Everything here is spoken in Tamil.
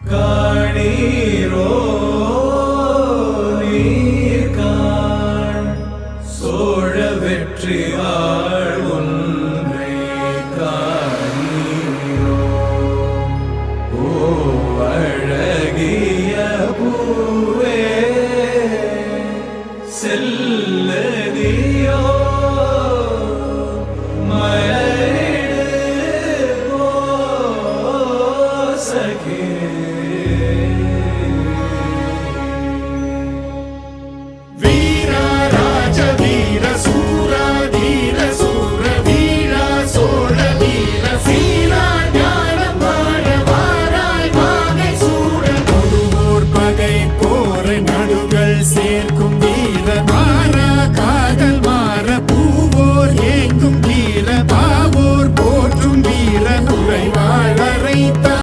காணீரோ நீர்காண் சோழ வெற்றி வாழ் ஒன்றை காணீரோ ஓ அழகிய பூவே செல்லதியோ மலரிடு ஓ சகே